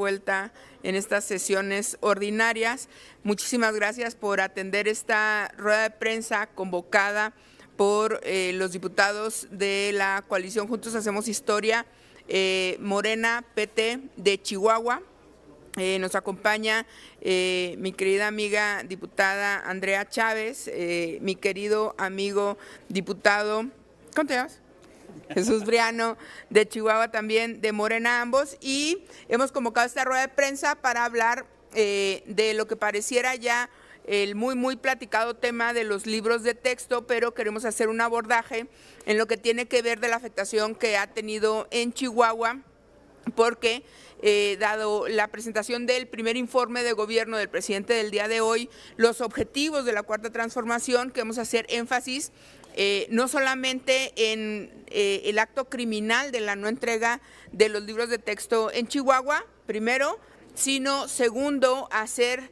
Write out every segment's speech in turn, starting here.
vuelta en estas sesiones ordinarias. Muchísimas gracias por atender esta rueda de prensa convocada por los diputados de la coalición Juntos Hacemos Historia, Morena, PT de Chihuahua. Nos acompaña mi querida amiga diputada Andrea Chávez, mi querido amigo diputado, ¿cómo te llamas? Jesús Briano, de Chihuahua también, de Morena ambos, y hemos convocado esta rueda de prensa para hablar de lo que pareciera ya el muy platicado tema de los libros de texto, pero queremos hacer un abordaje en lo que tiene que ver de la afectación que ha tenido en Chihuahua, porque dado la presentación del primer informe de gobierno del presidente del día de hoy, los objetivos de la Cuarta Transformación, queremos hacer énfasis no solamente en el acto criminal de la no entrega de los libros de texto en Chihuahua, primero, sino segundo, hacer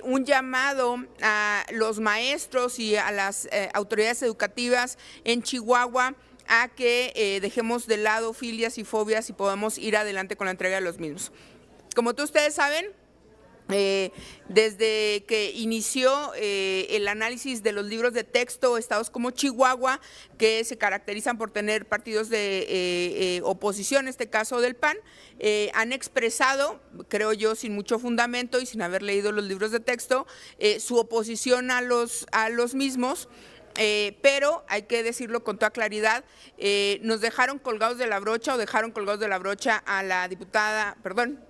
un llamado a los maestros y a las autoridades educativas en Chihuahua a que dejemos de lado filias y fobias y podamos ir adelante con la entrega de los mismos. Como todos ustedes saben, desde que inició el análisis de los libros de texto, estados como Chihuahua, que se caracterizan por tener partidos de oposición, en este caso del PAN, han expresado, creo yo, sin mucho fundamento y sin haber leído los libros de texto, su oposición a los mismos. Pero hay que decirlo con toda claridad, nos dejaron colgados de la brocha o dejaron colgados de la brocha a la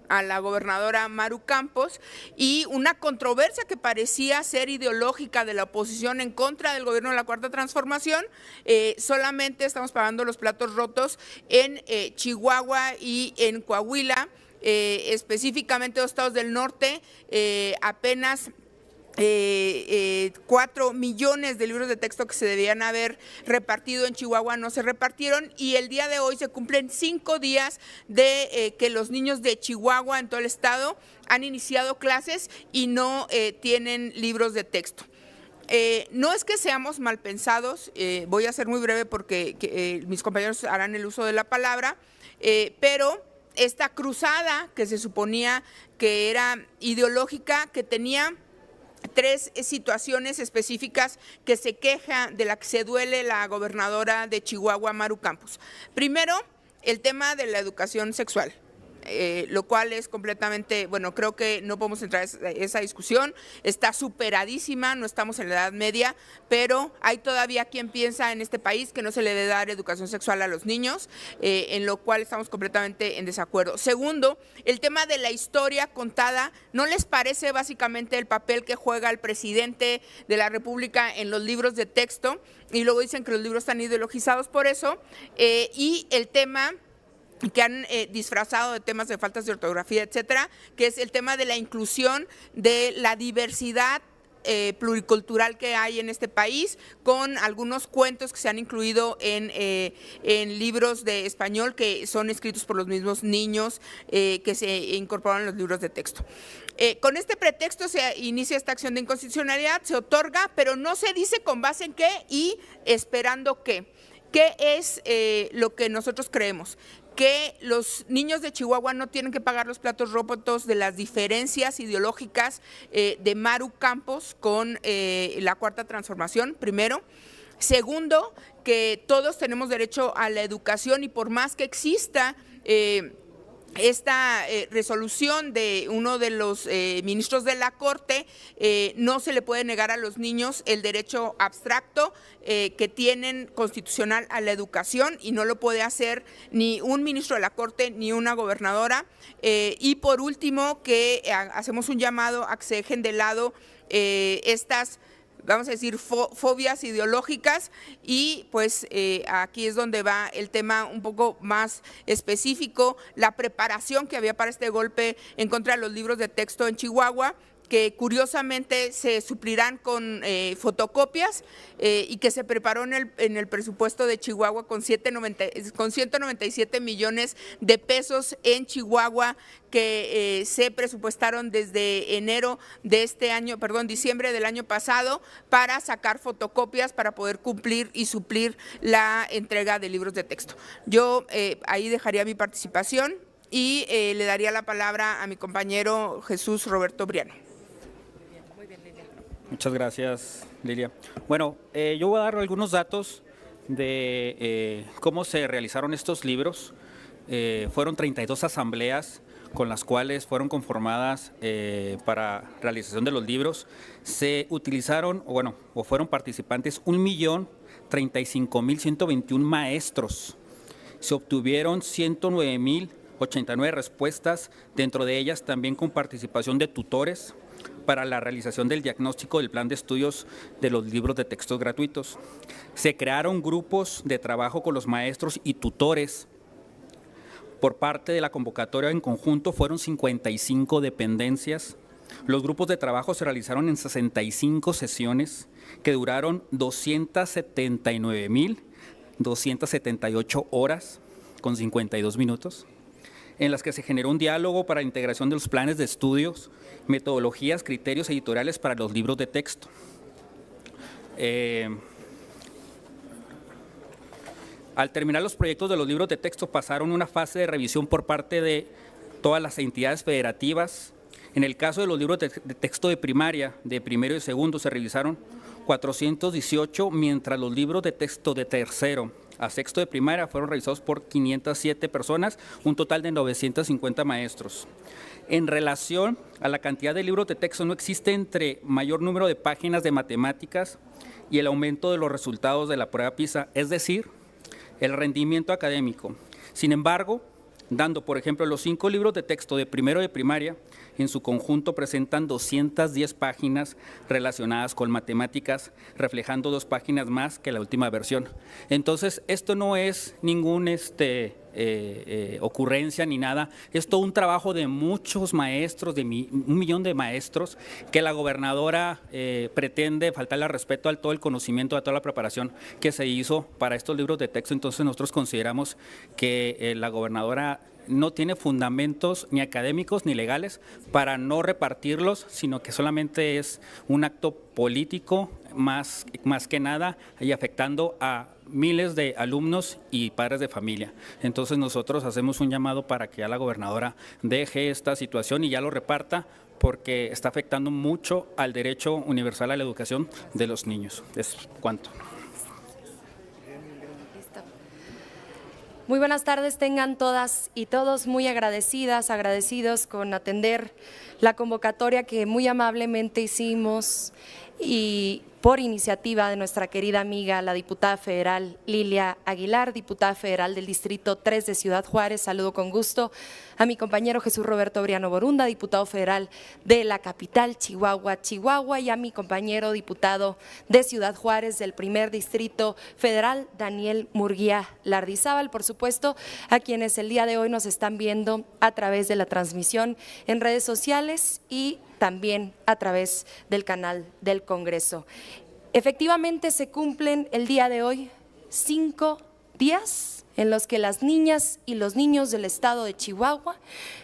a la gobernadora Maru Campos, y una controversia que parecía ser ideológica de la oposición en contra del gobierno de la Cuarta Transformación, solamente estamos pagando los platos rotos en Chihuahua y en Coahuila, específicamente los estados del norte, apenas 4 millones de libros de texto que se debían haber repartido en Chihuahua no se repartieron, y el día de hoy se cumplen 5 días de que los niños de Chihuahua en todo el estado han iniciado clases y no tienen libros de texto. No es que seamos mal pensados, voy a ser muy breve porque mis compañeros harán el uso de la palabra, pero esta cruzada que se suponía que era ideológica, que tenía 3 situaciones específicas que se queja, de la que se duele la gobernadora de Chihuahua, Maru Campos. Primero, el tema de la educación sexual. Lo cual es completamente, bueno, creo que no podemos entrar en esa discusión, está superadísima, no estamos en la Edad Media, pero hay todavía quien piensa en este país que no se le debe dar educación sexual a los niños, en lo cual estamos completamente en desacuerdo. Segundo, el tema de la historia contada, ¿no les parece básicamente el papel que juega el presidente de la República en los libros de texto? Y luego dicen que los libros están ideologizados por eso, y el tema que han disfrazado de temas de faltas de ortografía, etcétera, que es el tema de la inclusión de la diversidad pluricultural que hay en este país, con algunos cuentos que se han incluido en libros de español que son escritos por los mismos niños que se incorporan en los libros de texto. Con este pretexto se inicia esta acción de inconstitucionalidad, se otorga, pero no se dice con base en qué y esperando qué. ¿Qué es lo que nosotros creemos? Que los niños de Chihuahua no tienen que pagar los platos rotos de las diferencias ideológicas de Maru Campos con la Cuarta Transformación, primero. Segundo, que todos tenemos derecho a la educación, y por más que exista esta resolución de uno de los ministros de la Corte, no se le puede negar a los niños el derecho abstracto que tienen constitucional a la educación, y no lo puede hacer ni un ministro de la Corte ni una gobernadora. Y por último, que hacemos un llamado a que se dejen de lado estas, vamos a decir, fobias ideológicas, y pues aquí es donde va el tema un poco más específico, la preparación que había para este golpe en contra de los libros de texto en Chihuahua, que curiosamente se suplirán con fotocopias y que se preparó en el presupuesto de Chihuahua con 197 millones de pesos en Chihuahua, que se presupuestaron desde enero de este año, diciembre del año pasado, para sacar fotocopias para poder cumplir y suplir la entrega de libros de texto. Yo ahí dejaría mi participación. y le daría la palabra a mi compañero Jesús Roberto Briano. Muchas gracias, Lilia. Bueno, yo voy a dar algunos datos de cómo se realizaron estos libros. Fueron 32 asambleas con las cuales fueron conformadas para realización de los libros. Se utilizaron, o fueron participantes 1.035.121 maestros. Se obtuvieron 109.089 respuestas, dentro de ellas también con participación de tutores para la realización del diagnóstico del plan de estudios de los libros de textos gratuitos. Se crearon grupos de trabajo con los maestros y tutores. Por parte de la convocatoria en conjunto fueron 55 dependencias. Los grupos de trabajo se realizaron en 65 sesiones que duraron 279.278 horas con 52 minutos, en las que se generó un diálogo para la integración de los planes de estudios, metodologías, criterios editoriales para los libros de texto. Al terminar los proyectos de los libros de texto pasaron una fase de revisión por parte de todas las entidades federativas. En el caso de los libros de texto de primaria, de primero y segundo, se revisaron 418, mientras los libros de texto de tercero a sexto de primaria fueron revisados por 507 personas, un total de 950 maestros. En relación a la cantidad de libros de texto, no existe entre mayor número de páginas de matemáticas y el aumento de los resultados de la prueba PISA, es decir, el rendimiento académico. Sin embargo, dando, por ejemplo, los 5 libros de texto de primero de primaria, en su conjunto presentan 210 páginas relacionadas con matemáticas, reflejando 2 páginas más que la última versión. Entonces, esto no es ningún ocurrencia ni nada, es todo un trabajo de muchos maestros, de 1 millón de maestros, que la gobernadora pretende faltarle al respeto a todo el conocimiento, a toda la preparación que se hizo para estos libros de texto. Entonces nosotros consideramos que la gobernadora no tiene fundamentos ni académicos ni legales para no repartirlos, sino que solamente es un acto político más que nada y afectando a miles de alumnos y padres de familia. Entonces nosotros hacemos un llamado para que ya la gobernadora deje esta situación y ya lo reparta, porque está afectando mucho al derecho universal a la educación de los niños. Es cuanto. Muy buenas tardes, tengan todas y todos muy agradecidos con atender la convocatoria que muy amablemente hicimos y por iniciativa de nuestra querida amiga, la diputada federal Lilia Aguilar, diputada federal del Distrito 3 de Ciudad Juárez. Saludo con gusto a mi compañero Jesús Roberto Briano Borunda, diputado federal de la capital Chihuahua, y a mi compañero diputado de Ciudad Juárez del primer Distrito Federal, Daniel Murguía Lardizábal. Por supuesto, a quienes el día de hoy nos están viendo a través de la transmisión en redes sociales y también a través del canal del Congreso. Efectivamente, se cumplen el día de hoy 5 días en los que las niñas y los niños del estado de Chihuahua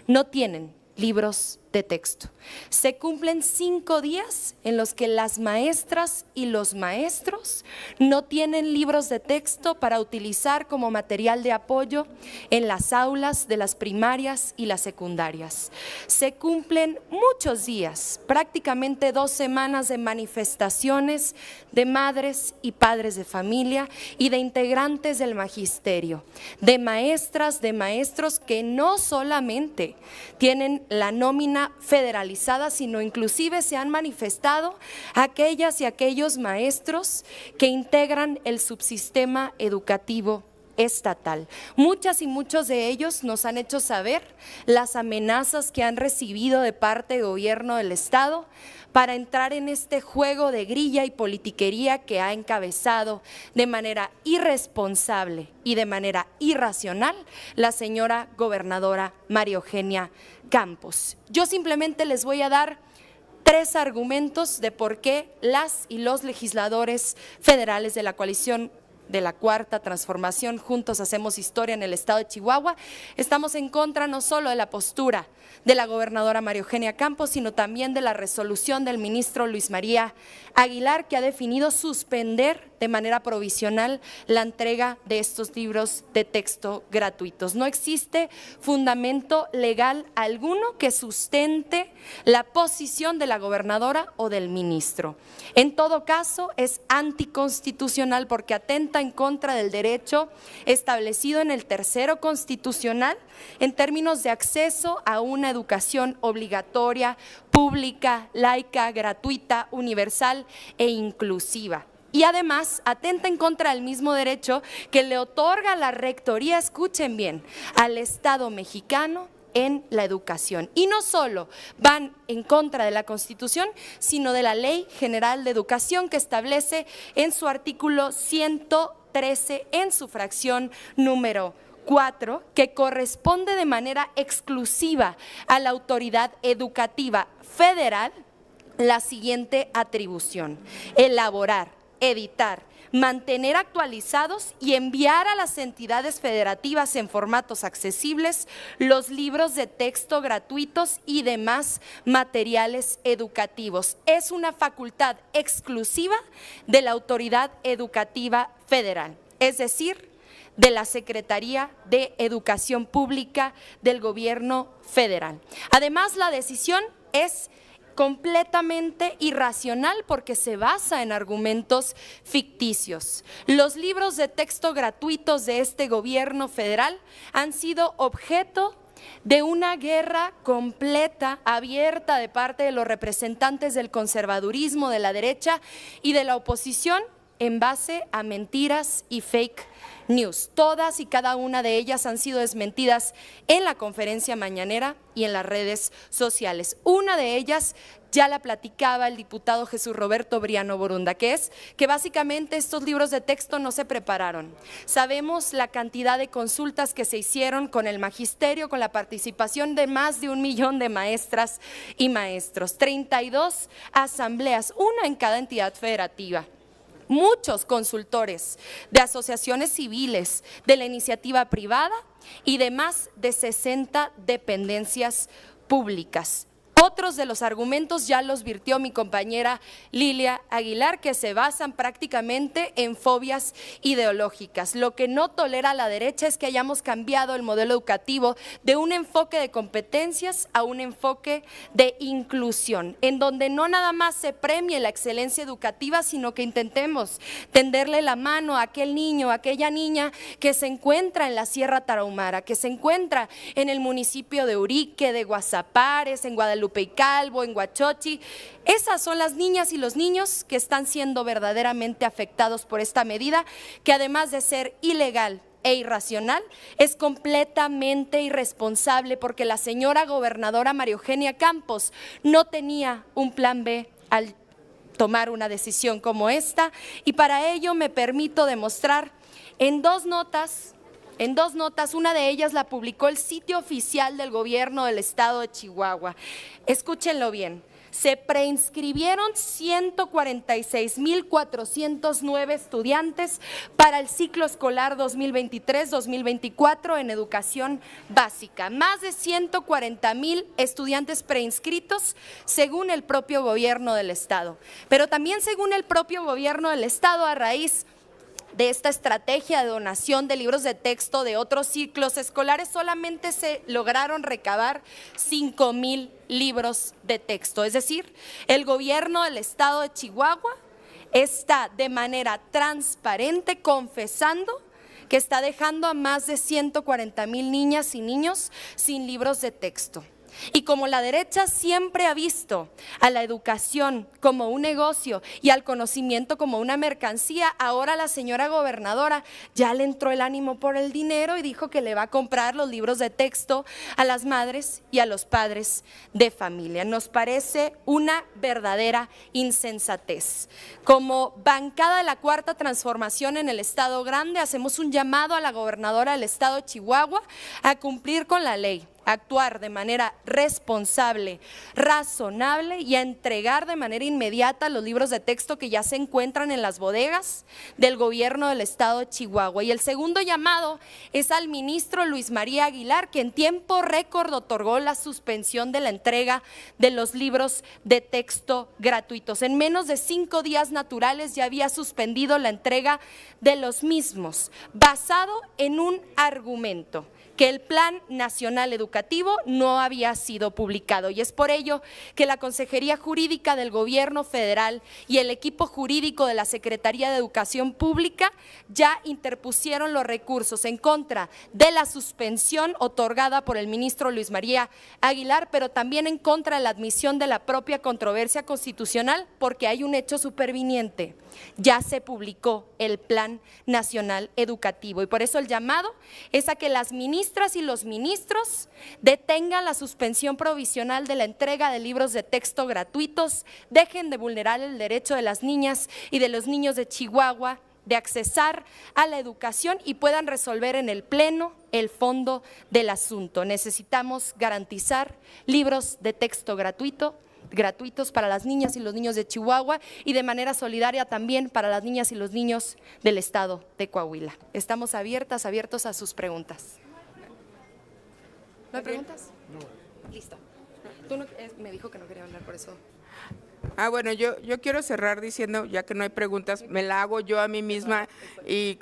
no tienen libros de texto. Se cumplen 5 días en los que las maestras y los maestros no tienen libros de texto para utilizar como material de apoyo en las aulas de las primarias y las secundarias. Se cumplen muchos días, prácticamente 2 semanas de manifestaciones de madres y padres de familia y de integrantes del magisterio, de maestras, de maestros que no solamente tienen la nómina federalizada, sino inclusive se han manifestado aquellas y aquellos maestros que integran el subsistema educativo estatal. Muchas y muchos de ellos nos han hecho saber las amenazas que han recibido de parte del gobierno del estado para entrar en este juego de grilla y politiquería que ha encabezado de manera irresponsable y de manera irracional la señora gobernadora María Eugenia Campos. Yo simplemente les voy a dar 3 argumentos de por qué las y los legisladores federales de la coalición de la Cuarta Transformación, Juntos Hacemos Historia en el estado de Chihuahua, estamos en contra no solo de la postura de la gobernadora María Eugenia Campos, sino también de la resolución del ministro Luis María Aguilar, que ha definido suspender de manera provisional la entrega de estos libros de texto gratuitos. No existe fundamento legal alguno que sustente la posición de la gobernadora o del ministro. En todo caso, es anticonstitucional porque atenta en contra del derecho establecido en el tercero constitucional en términos de acceso a una educación obligatoria, pública, laica, gratuita, universal e inclusiva. Y además atenta en contra del mismo derecho que le otorga la rectoría, escuchen bien, al Estado mexicano en la educación. Y no solo van en contra de la Constitución, sino de la Ley General de Educación, que establece en su artículo 113, en su fracción número 4, que corresponde de manera exclusiva a la autoridad educativa federal la siguiente atribución: elaborar, editar, mantener actualizados y enviar a las entidades federativas en formatos accesibles los libros de texto gratuitos y demás materiales educativos. Es una facultad exclusiva de la Autoridad Educativa Federal, es decir, de la Secretaría de Educación Pública del Gobierno Federal. Además, la decisión es completamente irracional porque se basa en argumentos ficticios. Los libros de texto gratuitos de este gobierno federal han sido objeto de una guerra completa, abierta de parte de los representantes del conservadurismo, de la derecha y de la oposición en base a mentiras y fake news. Todas y cada una de ellas han sido desmentidas en la conferencia mañanera y en las redes sociales. Una de ellas ya la platicaba el diputado Jesús Roberto Briano Borunda, que es que básicamente estos libros de texto no se prepararon. Sabemos la cantidad de consultas que se hicieron con el magisterio, con la participación de más de 1 millón de maestras y maestros, 32 asambleas, una en cada entidad federativa. Muchos consultores de asociaciones civiles, de la iniciativa privada y de más de 60 dependencias públicas. Otros de los argumentos ya los virtió mi compañera Lilia Aguilar, que se basan prácticamente en fobias ideológicas. Lo que no tolera la derecha es que hayamos cambiado el modelo educativo de un enfoque de competencias a un enfoque de inclusión, en donde no nada más se premie la excelencia educativa, sino que intentemos tenderle la mano a aquel niño, a aquella niña que se encuentra en la Sierra Tarahumara, que se encuentra en el municipio de Urique, de Guasapares, en Guadalupe y Calvo, en Huachochi. Esas son las niñas y los niños que están siendo verdaderamente afectados por esta medida, que además de ser ilegal e irracional, es completamente irresponsable, porque la señora gobernadora María Eugenia Campos no tenía un plan B al tomar una decisión como esta, y para ello me permito demostrar en dos notas, una de ellas la publicó el sitio oficial del gobierno del estado de Chihuahua. Escúchenlo bien. Se preinscribieron 146,409 estudiantes para el ciclo escolar 2023-2024 en educación básica. Más de 140,000 estudiantes preinscritos según el propio gobierno del estado. Pero también según el propio gobierno del estado, a raíz de esta estrategia de donación de libros de texto de otros ciclos escolares, solamente se lograron recabar 5,000 libros de texto. Es decir, el gobierno del estado de Chihuahua está de manera transparente confesando que está dejando a más de 140,000 niñas y niños sin libros de texto. Y como la derecha siempre ha visto a la educación como un negocio y al conocimiento como una mercancía, ahora la señora gobernadora ya le entró el ánimo por el dinero y dijo que le va a comprar los libros de texto a las madres y a los padres de familia. Nos parece una verdadera insensatez. Como bancada de la Cuarta Transformación en el Estado Grande, hacemos un llamado a la gobernadora del estado de Chihuahua a cumplir con la ley, actuar de manera responsable, razonable y a entregar de manera inmediata los libros de texto que ya se encuentran en las bodegas del gobierno del estado de Chihuahua. Y el segundo llamado es al ministro Luis María Aguilar, que en tiempo récord otorgó la suspensión de la entrega de los libros de texto gratuitos. En menos de 5 días naturales ya había suspendido la entrega de los mismos, basado en un argumento: que el Plan Nacional Educativo no había sido publicado, y es por ello que la Consejería Jurídica del Gobierno Federal y el equipo jurídico de la Secretaría de Educación Pública ya interpusieron los recursos en contra de la suspensión otorgada por el ministro Luis María Aguilar, pero también en contra de la admisión de la propia controversia constitucional, porque hay un hecho superviniente: ya se publicó el Plan Nacional Educativo, y por eso el llamado es a que las ministras y los ministros detengan la suspensión provisional de la entrega de libros de texto gratuitos, dejen de vulnerar el derecho de las niñas y de los niños de Chihuahua de accesar a la educación y puedan resolver en el Pleno el fondo del asunto. Necesitamos garantizar libros de texto gratuitos para las niñas y los niños de Chihuahua, y de manera solidaria también para las niñas y los niños del estado de Coahuila. Estamos abiertos a sus preguntas. ¿No hay preguntas? No. Listo. Tú no, me dijo que no quería hablar, por eso. Bueno, yo quiero cerrar diciendo, ya que no hay preguntas, me la hago yo a mí misma y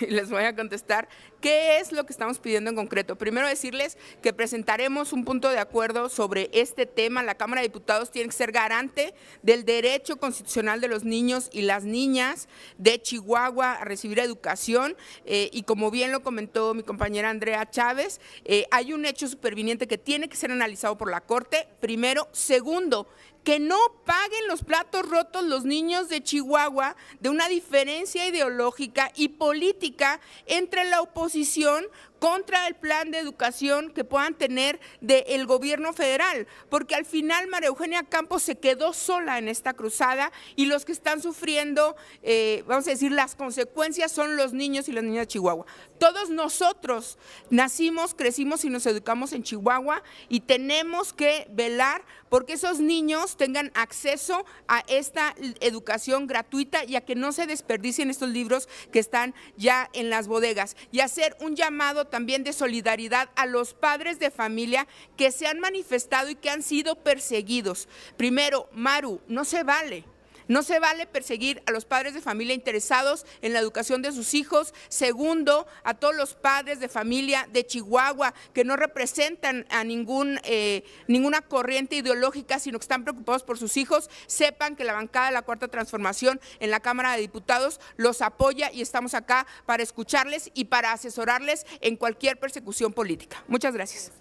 les voy a contestar. ¿Qué es lo que estamos pidiendo en concreto? Primero decirles que presentaremos un punto de acuerdo sobre este tema. La Cámara de Diputados tiene que ser garante del derecho constitucional de los niños y las niñas de Chihuahua a recibir educación, y como bien lo comentó mi compañera Andrea Chávez, hay un hecho superviniente que tiene que ser analizado por la Corte, primero. Segundo, que no paguen los platos rotos los niños de Chihuahua de una diferencia ideológica y política entre la oposición contra el plan de educación que puedan tener del gobierno federal, porque al final María Eugenia Campos se quedó sola en esta cruzada, y los que están sufriendo, vamos a decir, las consecuencias son los niños y las niñas de Chihuahua. Todos nosotros nacimos, crecimos y nos educamos en Chihuahua, y tenemos que velar porque esos niños tengan acceso a esta educación gratuita y a que no se desperdicien estos libros que están ya en las bodegas, y hacer un llamado también de solidaridad a los padres de familia que se han manifestado y que han sido perseguidos. Primero, Maru, no se vale perseguir a los padres de familia interesados en la educación de sus hijos. Segundo, a todos los padres de familia de Chihuahua que no representan a ninguna corriente ideológica, sino que están preocupados por sus hijos, sepan que la bancada de la Cuarta Transformación en la Cámara de Diputados los apoya, y estamos acá para escucharles y para asesorarles en cualquier persecución política. Muchas gracias.